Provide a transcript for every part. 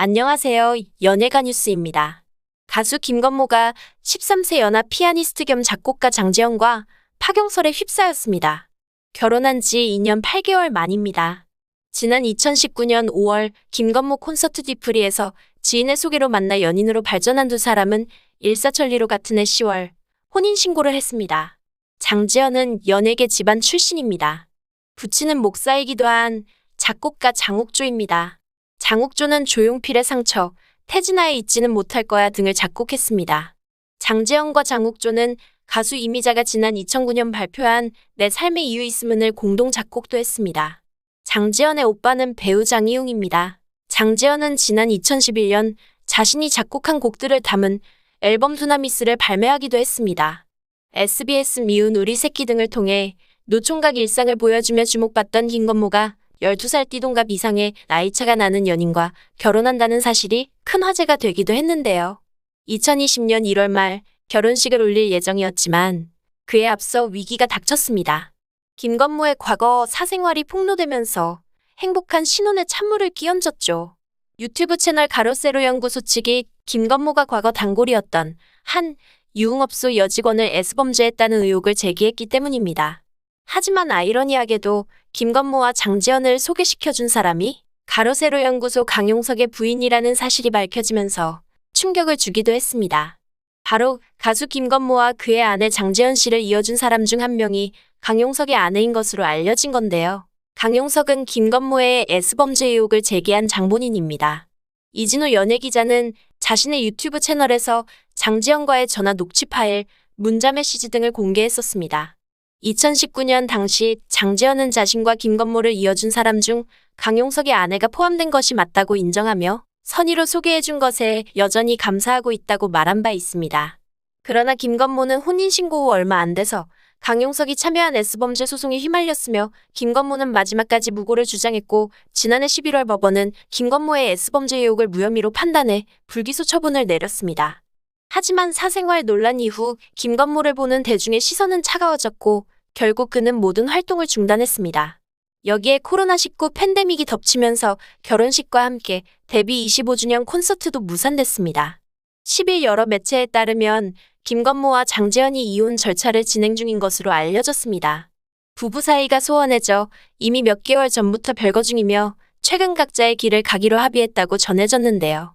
안녕하세요. 연예가 뉴스입니다. 가수 김건모가 13세 연하 피아니스트 겸 작곡가 장재현과 파경설에 휩싸였습니다. 결혼한 지 2년 8개월 만입니다. 지난 2019년 5월 김건모 콘서트 뒤풀이에서 지인의 소개로 만나 연인으로 발전한 두 사람은 일사천리로 같은 해 10월 혼인신고를 했습니다. 장재현은 연예계 집안 출신입니다. 부친은 목사이기도 한 작곡가 장욱조입니다. 장욱조는 조용필의 상처, 태진아의 잊지는 못할 거야 등을 작곡했습니다. 장재현과 장욱조는 가수 이미자가 지난 2009년 발표한 내 삶의 이유 있으면을 공동 작곡도 했습니다. 장재현의 오빠는 배우 장이웅입니다. 장재현은 지난 2011년 자신이 작곡한 곡들을 담은 앨범 두나미스를 발매하기도 했습니다. SBS 미운 우리 새끼 등을 통해 노총각 일상을 보여주며 주목받던 김건모가 12살 띠동갑 이상의 나이차가 나는 연인과 결혼한다는 사실이 큰 화제가 되기도 했는데요. 2020년 1월 말 결혼식을 올릴 예정이었지만 그에 앞서 위기가 닥쳤습니다. 김건모의 과거 사생활이 폭로되면서 행복한 신혼에 찬물을 끼얹었죠. 유튜브 채널 가로세로 연구소 측이 김건모가 과거 단골이었던 한 유흥업소 여직원을 S범죄했다는 의혹을 제기했기 때문입니다. 하지만 아이러니하게도 김건모와 장재현을 소개시켜준 사람이 가로세로 연구소 강용석의 부인이라는 사실이 밝혀지면서 충격을 주기도 했습니다. 바로 가수 김건모와 그의 아내 장재현 씨를 이어준 사람 중 한 명이 강용석의 아내인 것으로 알려진 건데요. 강용석은 김건모의 S범죄 의혹을 제기한 장본인입니다. 이진우 연예기자는 자신의 유튜브 채널에서 장재현과의 전화 녹취 파일, 문자 메시지 등을 공개했었습니다. 2019년 당시 장재현은 자신과 김건모를 이어준 사람 중 강용석의 아내가 포함된 것이 맞다고 인정하며 선의로 소개해준 것에 여전히 감사하고 있다고 말한 바 있습니다. 그러나 김건모는 혼인신고 후 얼마 안 돼서 강용석이 참여한 S범죄 소송에 휘말렸으며 김건모는 마지막까지 무고를 주장했고 지난해 11월 법원은 김건모의 S범죄 의혹을 무혐의로 판단해 불기소 처분을 내렸습니다. 하지만 사생활 논란 이후 김건모를 보는 대중의 시선은 차가워졌고 결국 그는 모든 활동을 중단했습니다. 여기에 코로나19 팬데믹이 덮치면서 결혼식과 함께 데뷔 25주년 콘서트도 무산됐습니다. 10일 여러 매체에 따르면 김건모와 장재현이 이혼 절차를 진행 중인 것으로 알려졌습니다. 부부 사이가 소원해져 이미 몇 개월 전부터 별거 중이며 최근 각자의 길을 가기로 합의했다고 전해졌는데요.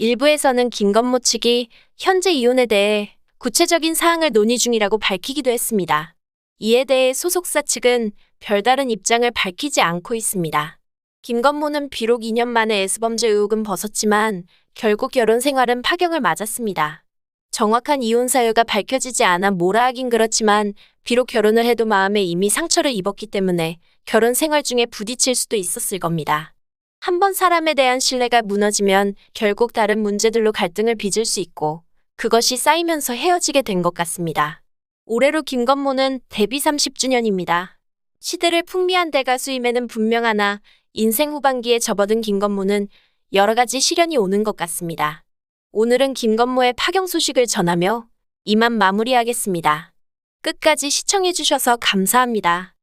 일부에서는 김건모 측이 현재 이혼에 대해 구체적인 사항을 논의 중이라고 밝히기도 했습니다. 이에 대해 소속사 측은 별다른 입장을 밝히지 않고 있습니다. 김건모는 비록 2년 만에 S범죄 의혹은 벗었지만 결국 결혼 생활은 파경을 맞았습니다. 정확한 이혼 사유가 밝혀지지 않아 뭐라 하긴 그렇지만 비록 결혼을 해도 마음에 이미 상처를 입었기 때문에 결혼 생활 중에 부딪힐 수도 있었을 겁니다. 한번 사람에 대한 신뢰가 무너지면 결국 다른 문제들로 갈등을 빚을 수 있고 그것이 쌓이면서 헤어지게 된 것 같습니다. 올해로 김건모는 데뷔 30주년입니다. 시대를 풍미한 대가수임에는 분명하나 인생 후반기에 접어든 김건모는 여러 가지 시련이 오는 것 같습니다. 오늘은 김건모의 파경 소식을 전하며 이만 마무리하겠습니다. 끝까지 시청해주셔서 감사합니다.